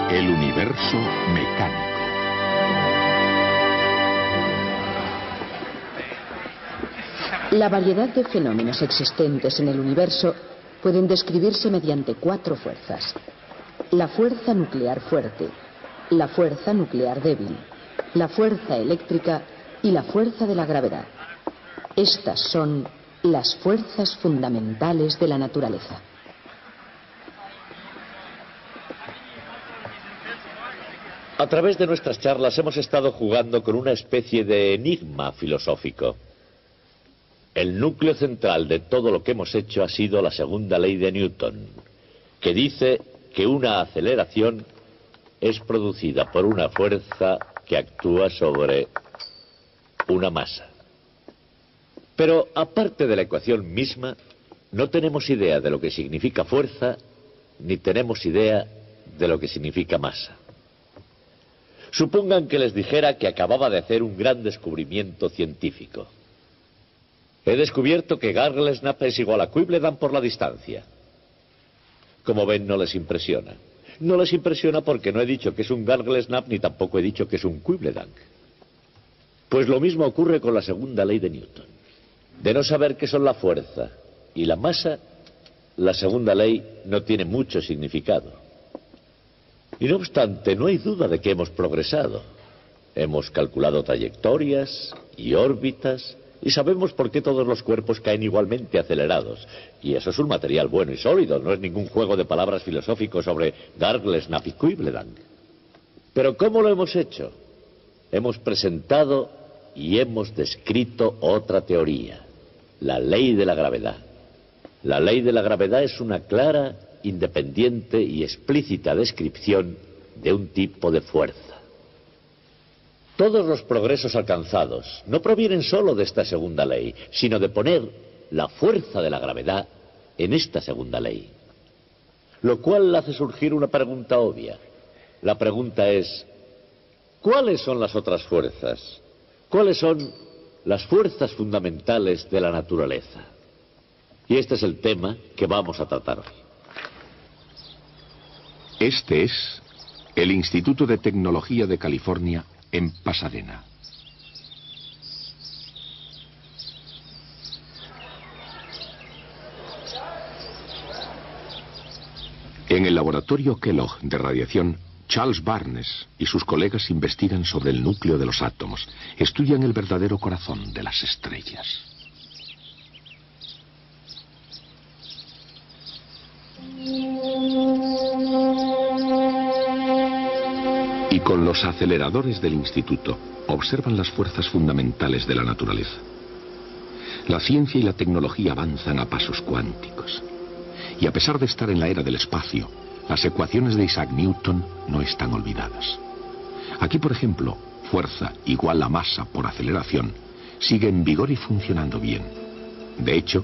El universo mecánico. La variedad de fenómenos existentes en el universo pueden describirse mediante 4 fuerzas. La fuerza nuclear fuerte, la fuerza nuclear débil, la fuerza eléctrica y la fuerza de la gravedad. Estas son las fuerzas fundamentales de la naturaleza. A través de nuestras charlas hemos estado jugando con una especie de enigma filosófico. El núcleo central de todo lo que hemos hecho ha sido la segunda ley de Newton, que dice que una aceleración es producida por una fuerza que actúa sobre una masa. Pero aparte de la ecuación misma, no tenemos idea de lo que significa fuerza, ni tenemos idea de lo que significa masa. Supongan que les dijera que acababa de hacer un gran descubrimiento científico. He descubierto que Gargle-Snap es igual a Quibbledan por la distancia. Como ven, no les impresiona. No les impresiona porque no he dicho que es un Gargle-Snap ni tampoco he dicho que es un Quibbledan. Pues lo mismo ocurre con la segunda ley de Newton. De no saber qué son la fuerza y la masa, la segunda ley no tiene mucho significado. Y no obstante, no hay duda de que hemos progresado. Hemos calculado trayectorias y órbitas y sabemos por qué todos los cuerpos caen igualmente acelerados. Y eso es un material bueno y sólido, no es ningún juego de palabras filosófico sobre Gargle-Snap y Quibbledan. Pero ¿cómo lo hemos hecho? Hemos presentado y hemos descrito otra teoría, la ley de la gravedad. La ley de la gravedad es una clara, independiente y explícita descripción de un tipo de fuerza. Todos los progresos alcanzados no provienen solo de esta segunda ley, sino de poner la fuerza de la gravedad en esta segunda ley. Lo cual hace surgir una pregunta obvia. La pregunta es, ¿cuáles son las otras fuerzas? ¿Cuáles son las fuerzas fundamentales de la naturaleza? Y este es el tema que vamos a tratar hoy. Este es el Instituto de Tecnología de California en Pasadena. En el laboratorio Kellogg de radiación, Charles Barnes y sus colegas investigan sobre el núcleo de los átomos, estudian el verdadero corazón de las estrellas. Y con los aceleradores del instituto observan las fuerzas fundamentales de la naturaleza. La ciencia y la tecnología avanzan a pasos cuánticos. Y a pesar de estar en la era del espacio, las ecuaciones de Isaac Newton no están olvidadas. Aquí, por ejemplo, fuerza igual a masa por aceleración sigue en vigor y funcionando bien. De hecho,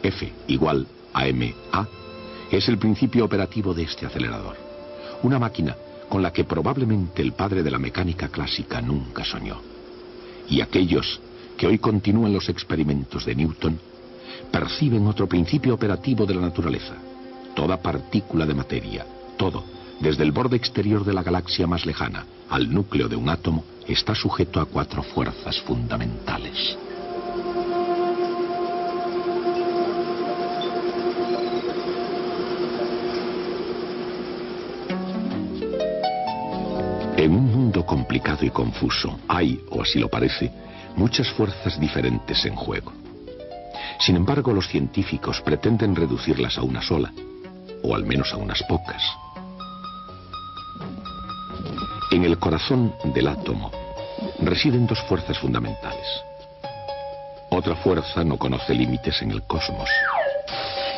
F igual a ma es el principio operativo de este acelerador. Una máquina con la que probablemente el padre de la mecánica clásica nunca soñó. Y aquellos que hoy continúan los experimentos de Newton perciben otro principio operativo de la naturaleza. Toda partícula de materia, todo, desde el borde exterior de la galaxia más lejana al núcleo de un átomo, está sujeto a 4 fuerzas fundamentales. En un mundo complicado y confuso, hay, o así lo parece, muchas fuerzas diferentes en juego. Sin embargo, los científicos pretenden reducirlas a una sola, o al menos a unas pocas. En el corazón del átomo residen 2 fuerzas fundamentales. Otra fuerza no conoce límites en el cosmos,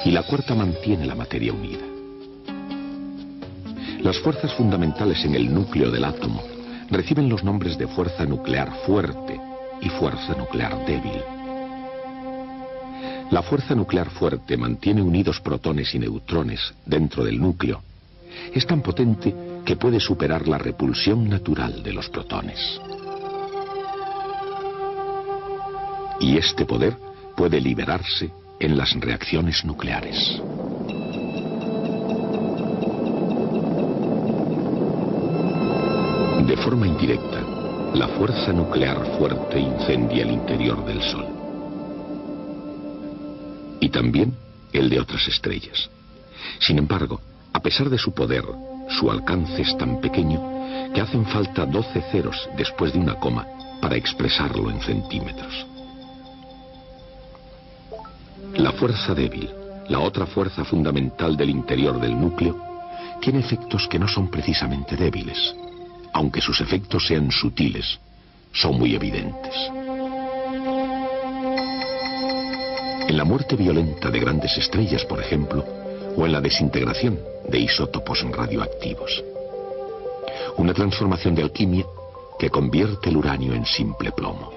y la cuarta mantiene la materia unida. Las fuerzas fundamentales en el núcleo del átomo reciben los nombres de fuerza nuclear fuerte y fuerza nuclear débil. La fuerza nuclear fuerte mantiene unidos protones y neutrones dentro del núcleo. Es tan potente que puede superar la repulsión natural de los protones. Y este poder puede liberarse en las reacciones nucleares. forma indirecta, la fuerza nuclear fuerte incendia el interior del Sol. Y también el de otras estrellas. Sin embargo, a pesar de su poder, su alcance es tan pequeño que hacen falta 12 ceros después de una coma para expresarlo en centímetros. La fuerza débil, la otra fuerza fundamental del interior del núcleo, tiene efectos que no son precisamente débiles. Aunque sus efectos sean sutiles, son muy evidentes. En la muerte violenta de grandes estrellas, por ejemplo, o en la desintegración de isótopos radioactivos. Una transformación de alquimia que convierte el uranio en simple plomo.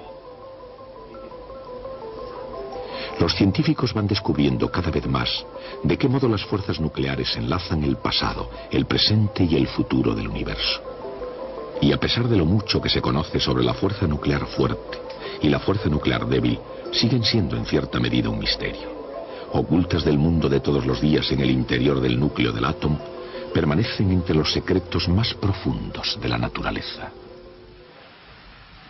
Los científicos van descubriendo cada vez más de qué modo las fuerzas nucleares enlazan el pasado, el presente y el futuro del universo. Y a pesar de lo mucho que se conoce sobre la fuerza nuclear fuerte y la fuerza nuclear débil, siguen siendo en cierta medida un misterio. Ocultas del mundo de todos los días en el interior del núcleo del átomo, permanecen entre los secretos más profundos de la naturaleza.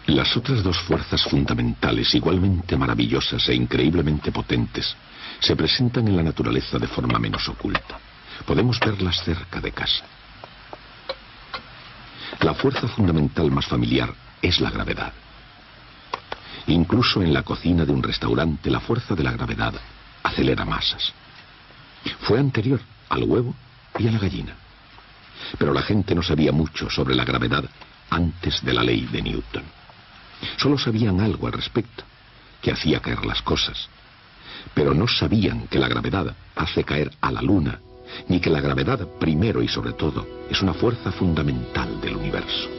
Las otras dos fuerzas fundamentales, igualmente maravillosas e increíblemente potentes, se presentan en la naturaleza de forma menos oculta. Podemos verlas cerca de casa. La fuerza fundamental más familiar es la gravedad. Incluso en la cocina de un restaurante, la fuerza de la gravedad acelera masas. Fue anterior al huevo y a la gallina. Pero la gente no sabía mucho sobre la gravedad antes de la ley de Newton. Solo sabían algo al respecto, que hacía caer las cosas. Pero no sabían que la gravedad hace caer a la luna, ni que la gravedad, primero y sobre todo, es una fuerza fundamental del universo.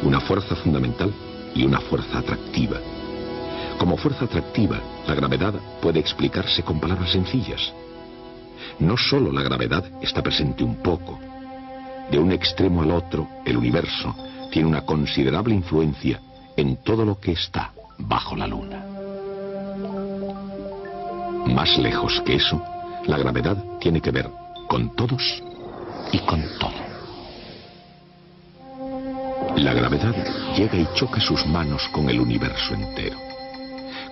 Una fuerza fundamental y una fuerza atractiva. Como fuerza atractiva, la gravedad puede explicarse con palabras sencillas. No solo la gravedad está presente un poco. De un extremo al otro, el universo tiene una considerable influencia en todo lo que está bajo la luna. Más lejos que eso, la gravedad tiene que ver con todos y con todo. La gravedad llega y choca sus manos con el universo entero.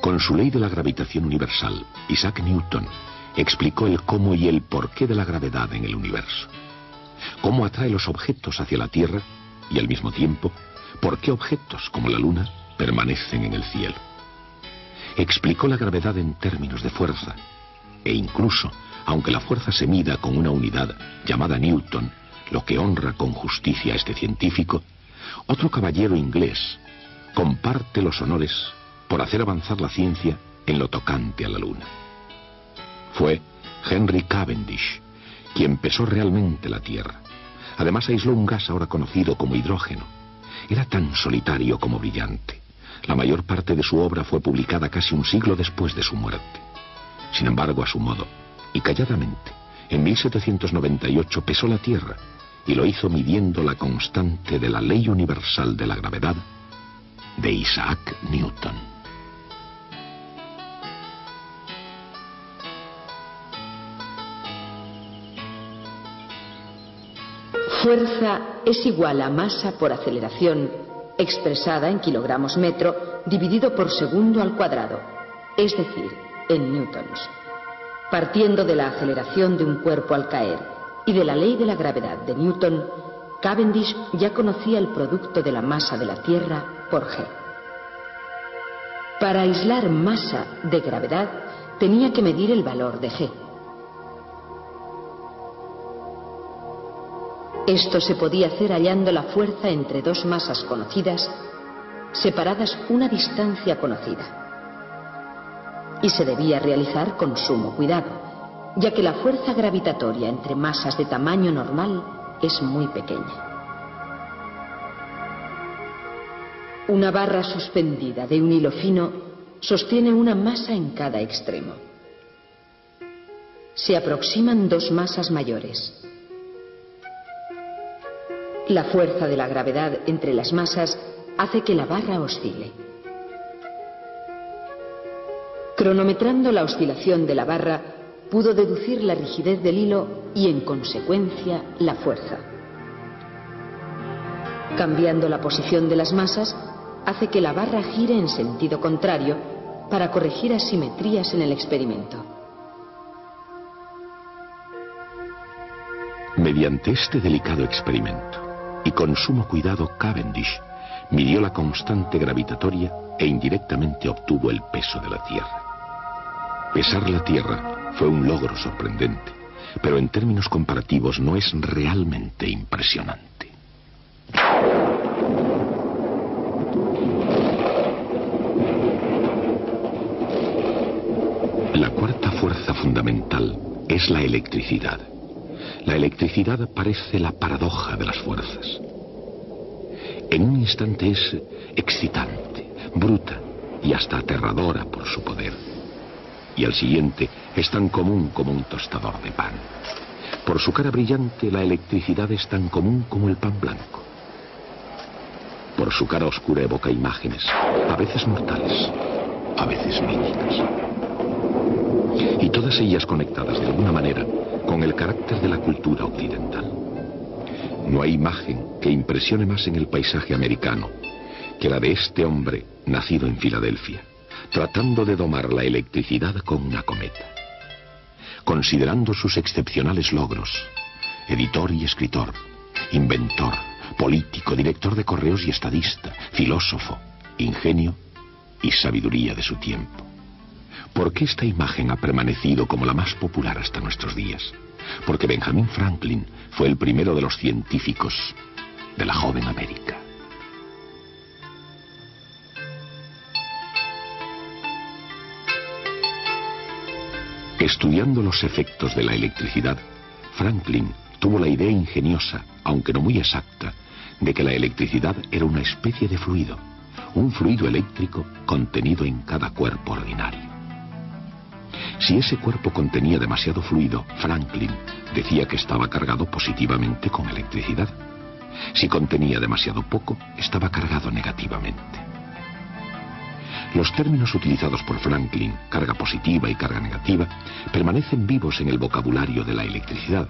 Con su ley de la gravitación universal, Isaac Newton explicó el cómo y el porqué de la gravedad en el universo. Cómo atrae los objetos hacia la Tierra y al mismo tiempo, por qué objetos como la Luna permanecen en el cielo. Explicó la gravedad en términos de fuerza e incluso, aunque la fuerza se mida con una unidad llamada Newton, lo que honra con justicia a este científico, otro caballero inglés comparte los honores por hacer avanzar la ciencia en lo tocante a la Luna. Fue Henry Cavendish quien pesó realmente la Tierra. Además aisló un gas ahora conocido como hidrógeno. Era tan solitario como brillante. La mayor parte de su obra fue publicada casi un siglo después de su muerte. Sin embargo, a su modo, y calladamente, en 1798 pesó la Tierra y lo hizo midiendo la constante de la ley universal de la gravedad de Isaac Newton. Fuerza es igual a masa por aceleración, expresada en kilogramos metro, dividido por segundo al cuadrado, es decir, en newtons. Partiendo de la aceleración de un cuerpo al caer y de la ley de la gravedad de Newton, Cavendish ya conocía el producto de la masa de la Tierra por G. Para aislar masa de gravedad, tenía que medir el valor de G. Esto se podía hacer hallando la fuerza entre dos masas conocidas, separadas una distancia conocida. Y se debía realizar con sumo cuidado, ya que la fuerza gravitatoria entre masas de tamaño normal es muy pequeña. Una barra suspendida de un hilo fino sostiene una masa en cada extremo. Se aproximan dos masas mayores. La fuerza de la gravedad entre las masas hace que la barra oscile. Cronometrando la oscilación de la barra, pudo deducir la rigidez del hilo y, en consecuencia, la fuerza. Cambiando la posición de las masas, hace que la barra gire en sentido contrario para corregir asimetrías en el experimento. Mediante este delicado experimento y con sumo cuidado, Cavendish midió la constante gravitatoria e indirectamente obtuvo el peso de la Tierra. Pesar la Tierra fue un logro sorprendente, pero en términos comparativos no es realmente impresionante. La cuarta fuerza fundamental es la electricidad. La electricidad parece la paradoja de las fuerzas. En un instante es excitante, bruta y hasta aterradora por su poder. Y al siguiente es tan común como un tostador de pan. Por su cara brillante, la electricidad es tan común como el pan blanco. Por su cara oscura evoca imágenes, a veces mortales, a veces míticas. Y todas ellas conectadas de alguna manera con el carácter de la cultura occidental. No hay imagen que impresione más en el paisaje americano que la de este hombre nacido en Filadelfia, tratando de domar la electricidad con una cometa. Considerando sus excepcionales logros, editor y escritor, inventor, político, director de correos y estadista, filósofo, ingenio y sabiduría de su tiempo. ¿Por qué esta imagen ha permanecido como la más popular hasta nuestros días? Porque Benjamin Franklin fue el primero de los científicos de la joven América. Estudiando los efectos de la electricidad, Franklin tuvo la idea ingeniosa, aunque no muy exacta, de que la electricidad era una especie de fluido, un fluido eléctrico contenido en cada cuerpo ordinario. Si ese cuerpo contenía demasiado fluido, Franklin decía que estaba cargado positivamente con electricidad. Si contenía demasiado poco, estaba cargado negativamente. Los términos utilizados por Franklin, carga positiva y carga negativa, permanecen vivos en el vocabulario de la electricidad,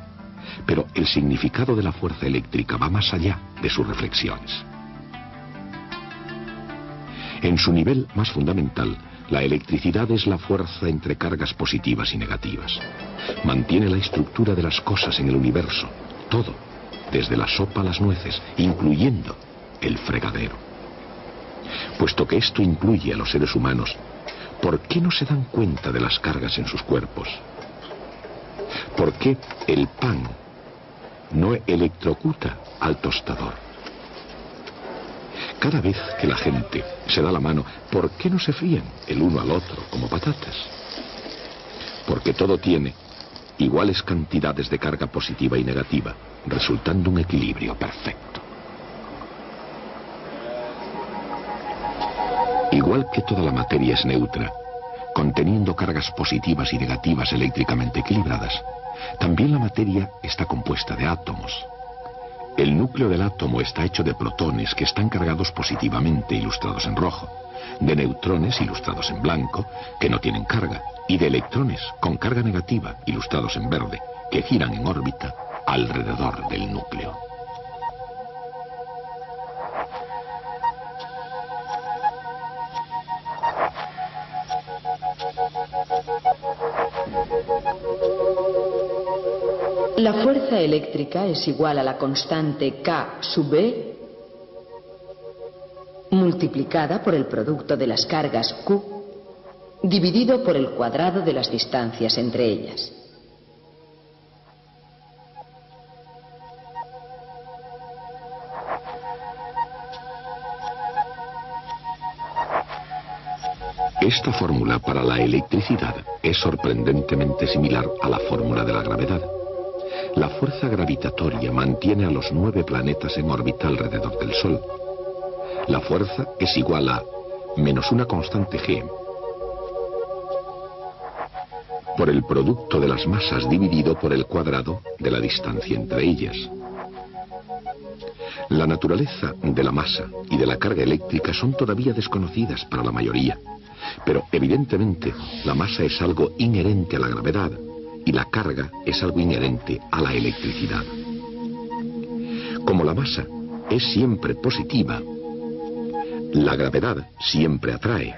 pero el significado de la fuerza eléctrica va más allá de sus reflexiones. En su nivel más fundamental, la electricidad es la fuerza entre cargas positivas y negativas. Mantiene la estructura de las cosas en el universo, todo, desde la sopa a las nueces, incluyendo el fregadero. Puesto que esto incluye a los seres humanos, ¿por qué no se dan cuenta de las cargas en sus cuerpos? ¿Por qué el pan no electrocuta al tostador? Cada vez que la gente se da la mano, ¿por qué no se fríen el uno al otro como patatas? Porque todo tiene iguales cantidades de carga positiva y negativa, resultando un equilibrio perfecto. Igual que toda la materia es neutra, conteniendo cargas positivas y negativas eléctricamente equilibradas, también la materia está compuesta de átomos. El núcleo del átomo está hecho de protones que están cargados positivamente, ilustrados en rojo, de neutrones, ilustrados en blanco, que no tienen carga, y de electrones con carga negativa, ilustrados en verde, que giran en órbita alrededor del núcleo. La fuerza eléctrica es igual a la constante K sub E multiplicada por el producto de las cargas Q dividido por el cuadrado de las distancias entre ellas. Esta fórmula para la electricidad es sorprendentemente similar a la fórmula de la gravedad. La fuerza gravitatoria mantiene a los 9 planetas en órbita alrededor del Sol. La fuerza es igual a menos una constante G por el producto de las masas dividido por el cuadrado de la distancia entre ellas. La naturaleza de la masa y de la carga eléctrica son todavía desconocidas para la mayoría, pero evidentemente la masa es algo inherente a la gravedad y la carga es algo inherente a la electricidad. Como la masa es siempre positiva, la gravedad siempre atrae.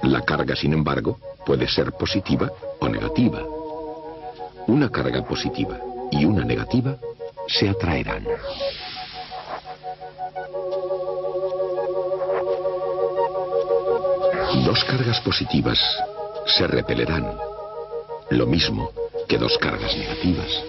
La carga, sin embargo, puede ser positiva o negativa. Una carga positiva y una negativa se atraerán. Dos cargas positivas se repelerán, lo mismo que dos cargas negativas.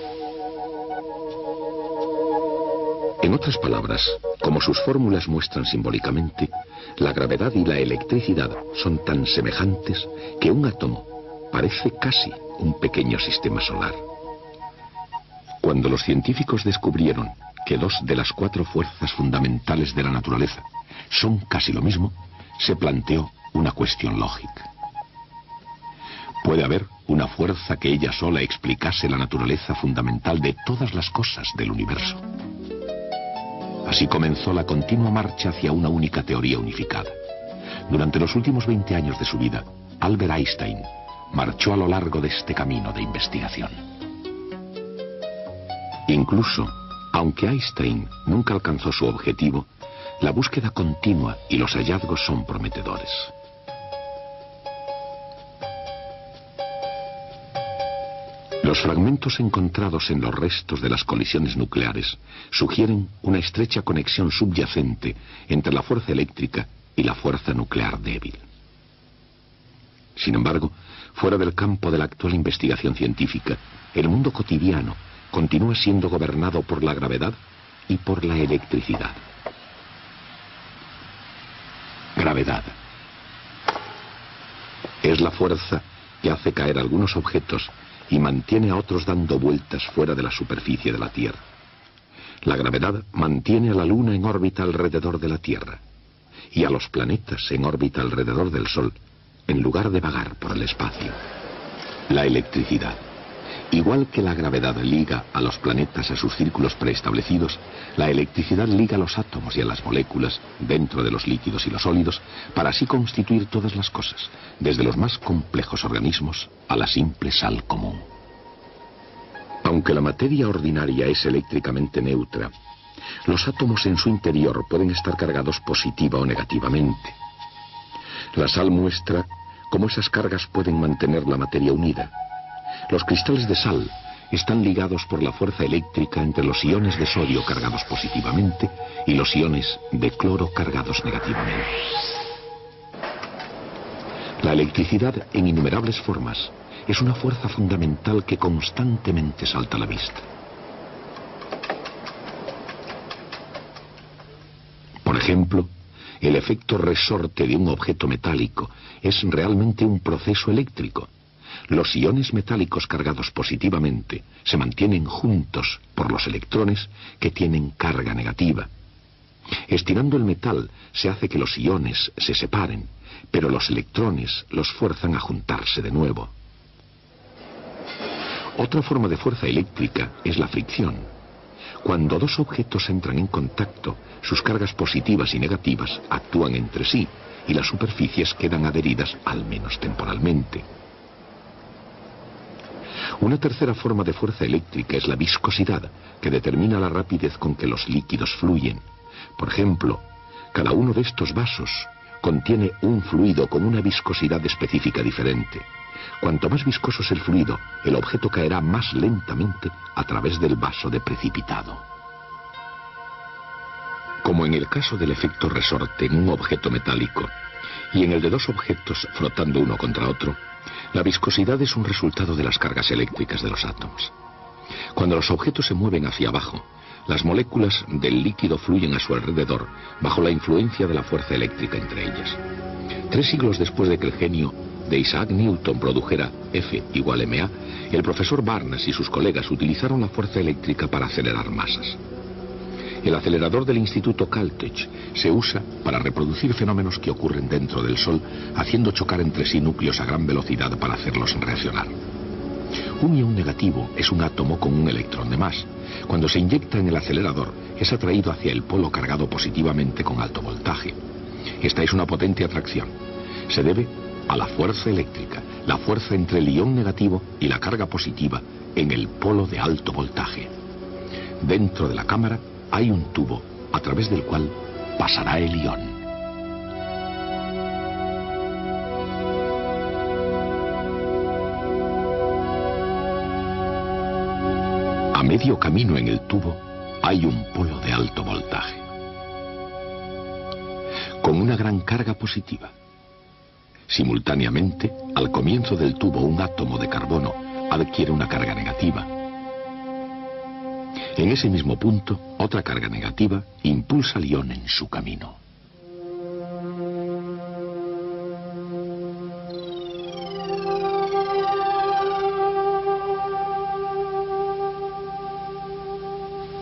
En otras palabras, como sus fórmulas muestran simbólicamente, la gravedad y la electricidad son tan semejantes que un átomo parece casi un pequeño sistema solar. Cuando los científicos descubrieron que dos de las cuatro fuerzas fundamentales de la naturaleza son casi lo mismo, se planteó una cuestión lógica. ¿Puede haber una fuerza que ella sola explicase la naturaleza fundamental de todas las cosas del universo? Así comenzó la continua marcha hacia una única teoría unificada. Durante los últimos 20 años de su vida, Albert Einstein marchó a lo largo de este camino de investigación. Incluso, aunque Einstein nunca alcanzó su objetivo, la búsqueda continua y los hallazgos son prometedores. Los fragmentos encontrados en los restos de las colisiones nucleares sugieren una estrecha conexión subyacente entre la fuerza eléctrica y la fuerza nuclear débil. Sin embargo, fuera del campo de la actual investigación científica, el mundo cotidiano continúa siendo gobernado por la gravedad y por la electricidad. Gravedad. Es la fuerza que hace caer algunos objetos y mantiene a otros dando vueltas fuera de la superficie de la Tierra. La gravedad mantiene a la Luna en órbita alrededor de la Tierra y a los planetas en órbita alrededor del Sol, en lugar de vagar por el espacio. La electricidad. Igual que la gravedad liga a los planetas a sus círculos preestablecidos, la electricidad liga a los átomos y a las moléculas dentro de los líquidos y los sólidos para así constituir todas las cosas, desde los más complejos organismos a la simple sal común. Aunque la materia ordinaria es eléctricamente neutra, los átomos en su interior pueden estar cargados positiva o negativamente. La sal muestra cómo esas cargas pueden mantener la materia unida. Los cristales de sal están ligados por la fuerza eléctrica entre los iones de sodio cargados positivamente y los iones de cloro cargados negativamente. La electricidad, en innumerables formas, es una fuerza fundamental que constantemente salta a la vista. Por ejemplo, el efecto resorte de un objeto metálico es realmente un proceso eléctrico. Los iones metálicos cargados positivamente se mantienen juntos por los electrones que tienen carga negativa. Estirando el metal se hace que los iones se separen, pero los electrones los fuerzan a juntarse de nuevo. Otra forma de fuerza eléctrica es la fricción. Cuando dos objetos entran en contacto, sus cargas positivas y negativas actúan entre sí y las superficies quedan adheridas, al menos temporalmente. Una tercera forma de fuerza eléctrica es la viscosidad, que determina la rapidez con que los líquidos fluyen. Por ejemplo, cada uno de estos vasos contiene un fluido con una viscosidad específica diferente. Cuanto más viscoso es el fluido, el objeto caerá más lentamente a través del vaso de precipitado. Como en el caso del efecto resorte en un objeto metálico y en el de dos objetos frotando uno contra otro, la viscosidad es un resultado de las cargas eléctricas de los átomos. Cuando los objetos se mueven hacia abajo, las moléculas del líquido fluyen a su alrededor bajo la influencia de la fuerza eléctrica entre ellas. 3 siglos después de que el genio de Isaac Newton produjera F igual ma, el profesor Barnes y sus colegas utilizaron la fuerza eléctrica para acelerar masas. El acelerador del Instituto Caltech se usa para reproducir fenómenos que ocurren dentro del Sol, haciendo chocar entre sí núcleos a gran velocidad para hacerlos reaccionar. Un ion negativo es un átomo con un electrón de más. Cuando se inyecta en el acelerador, es atraído hacia el polo cargado positivamente con alto voltaje. Esta es una potente atracción. Se debe a la fuerza eléctrica, la fuerza entre el ion negativo y la carga positiva en el polo de alto voltaje. Dentro de la cámara hay un tubo a través del cual pasará el ión. A medio camino en el tubo hay un polo de alto voltaje, con una gran carga positiva. Simultáneamente, al comienzo del tubo, un átomo de carbono adquiere una carga negativa. En ese mismo punto, otra carga negativa impulsa al ión en su camino.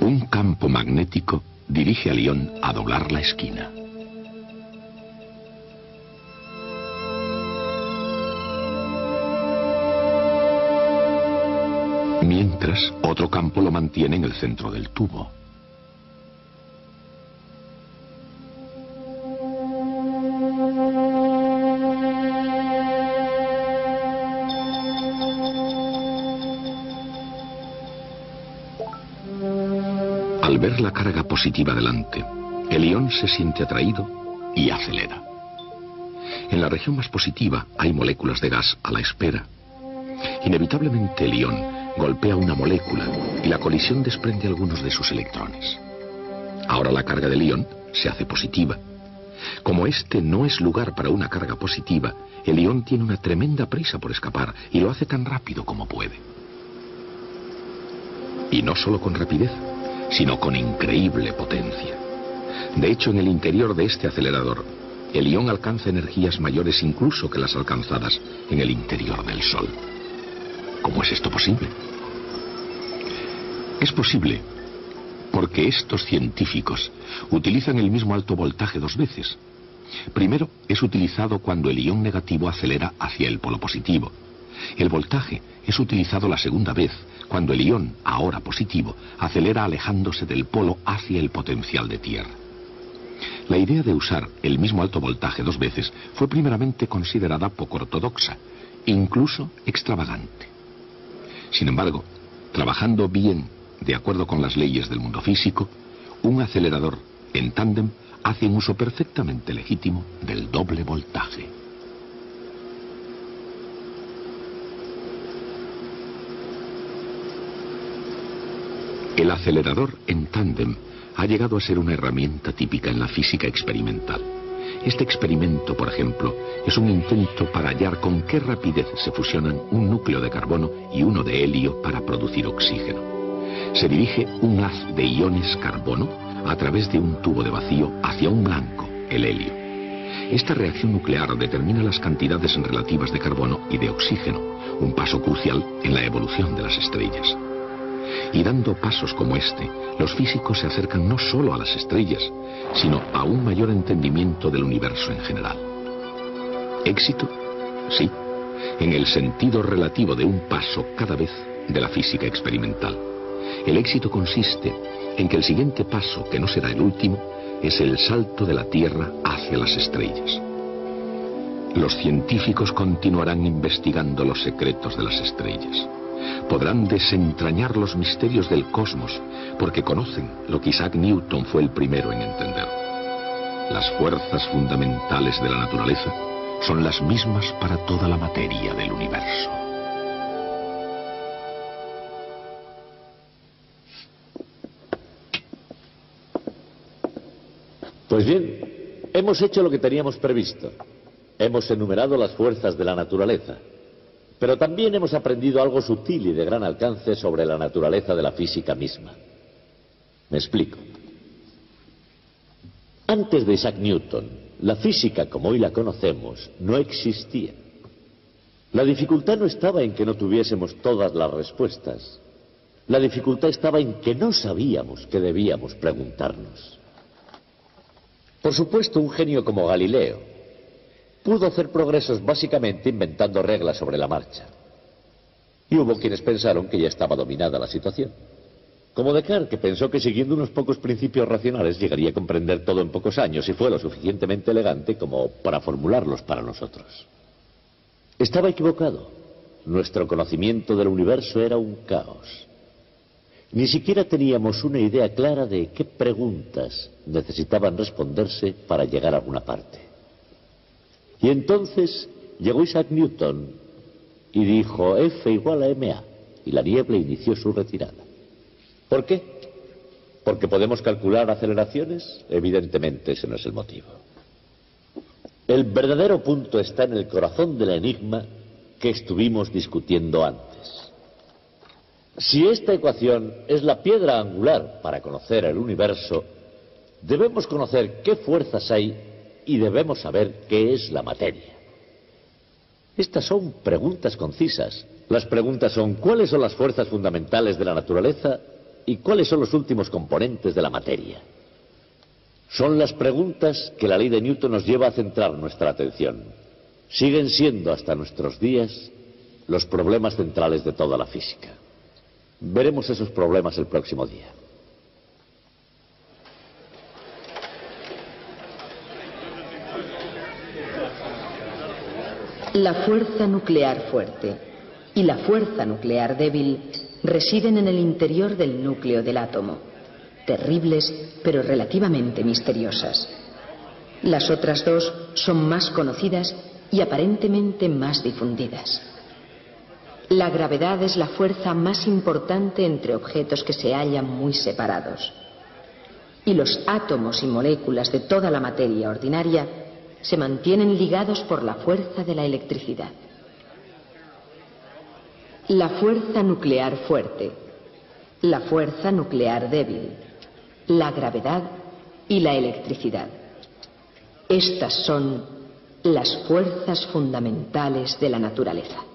Un campo magnético dirige al ión a doblar la esquina. Mientras, otro campo lo mantiene en el centro del tubo. Al ver la carga positiva delante, el ión se siente atraído y acelera. En la región más positiva hay moléculas de gas a la espera. Inevitablemente el ión golpea una molécula y la colisión desprende algunos de sus electrones. Ahora la carga del ión se hace positiva. Como este no es lugar para una carga positiva, el ión tiene una tremenda prisa por escapar y lo hace tan rápido como puede. Y no solo con rapidez, sino con increíble potencia. De hecho, en el interior de este acelerador, el ión alcanza energías mayores incluso que las alcanzadas en el interior del Sol. ¿Cómo es esto posible? Es posible porque estos científicos utilizan el mismo alto voltaje dos veces. Primero es utilizado cuando el ión negativo acelera hacia el polo positivo. El voltaje es utilizado la segunda vez cuando el ión, ahora positivo, acelera alejándose del polo hacia el potencial de tierra. La idea de usar el mismo alto voltaje dos veces fue primeramente considerada poco ortodoxa, incluso extravagante. Sin embargo, trabajando bien de acuerdo con las leyes del mundo físico, un acelerador en tándem hace un uso perfectamente legítimo del doble voltaje. El acelerador en tándem ha llegado a ser una herramienta típica en la física experimental. Este experimento, por ejemplo, es un intento para hallar con qué rapidez se fusionan un núcleo de carbono y uno de helio para producir oxígeno. Se dirige un haz de iones carbono a través de un tubo de vacío hacia un blanco, el helio. Esta reacción nuclear determina las cantidades relativas de carbono y de oxígeno, un paso crucial en la evolución de las estrellas. Y dando pasos como este, los físicos se acercan no solo a las estrellas, sino a un mayor entendimiento del universo en general. ¿Éxito? Sí, en el sentido relativo de un paso cada vez de la física experimental. El éxito consiste en que el siguiente paso, que no será el último, es el salto de la Tierra hacia las estrellas. Los científicos continuarán investigando los secretos de las estrellas. Podrán desentrañar los misterios del cosmos, porque conocen lo que Isaac Newton fue el primero en entender. Las fuerzas fundamentales de la naturaleza son las mismas para toda la materia del universo. Pues bien, hemos hecho lo que teníamos previsto. Hemos enumerado las fuerzas de la naturaleza. Pero también hemos aprendido algo sutil y de gran alcance sobre la naturaleza de la física misma. Me explico. Antes de Isaac Newton, la física como hoy la conocemos no existía. La dificultad no estaba en que no tuviésemos todas las respuestas. La dificultad estaba en que no sabíamos qué debíamos preguntarnos. Por supuesto, un genio como Galileo pudo hacer progresos básicamente inventando reglas sobre la marcha. Y hubo quienes pensaron que ya estaba dominada la situación. Como Descartes, que pensó que siguiendo unos pocos principios racionales llegaría a comprender todo en pocos años y fue lo suficientemente elegante como para formularlos para nosotros. Estaba equivocado. Nuestro conocimiento del universo era un caos. Ni siquiera teníamos una idea clara de qué preguntas necesitaban responderse para llegar a alguna parte. Y entonces llegó Isaac Newton y dijo F igual a ma, y la niebla inició su retirada. ¿Por qué? ¿Porque podemos calcular aceleraciones? Evidentemente ese no es el motivo. El verdadero punto está en el corazón del enigma que estuvimos discutiendo antes. Si esta ecuación es la piedra angular para conocer el universo, debemos conocer qué fuerzas hay y debemos saber qué es la materia. Estas son preguntas concisas. Las preguntas son: ¿cuáles son las fuerzas fundamentales de la naturaleza y cuáles son los últimos componentes de la materia? Son las preguntas que la ley de Newton nos lleva a centrar nuestra atención. Siguen siendo hasta nuestros días los problemas centrales de toda la física. Veremos esos problemas el próximo día. La fuerza nuclear fuerte y la fuerza nuclear débil residen en el interior del núcleo del átomo, terribles pero relativamente misteriosas. Las otras dos son más conocidas y aparentemente más difundidas. La gravedad es la fuerza más importante entre objetos que se hallan muy separados. Y los átomos y moléculas de toda la materia ordinaria se mantienen ligados por la fuerza de la electricidad. La fuerza nuclear fuerte, la fuerza nuclear débil, la gravedad y la electricidad. Estas son las fuerzas fundamentales de la naturaleza.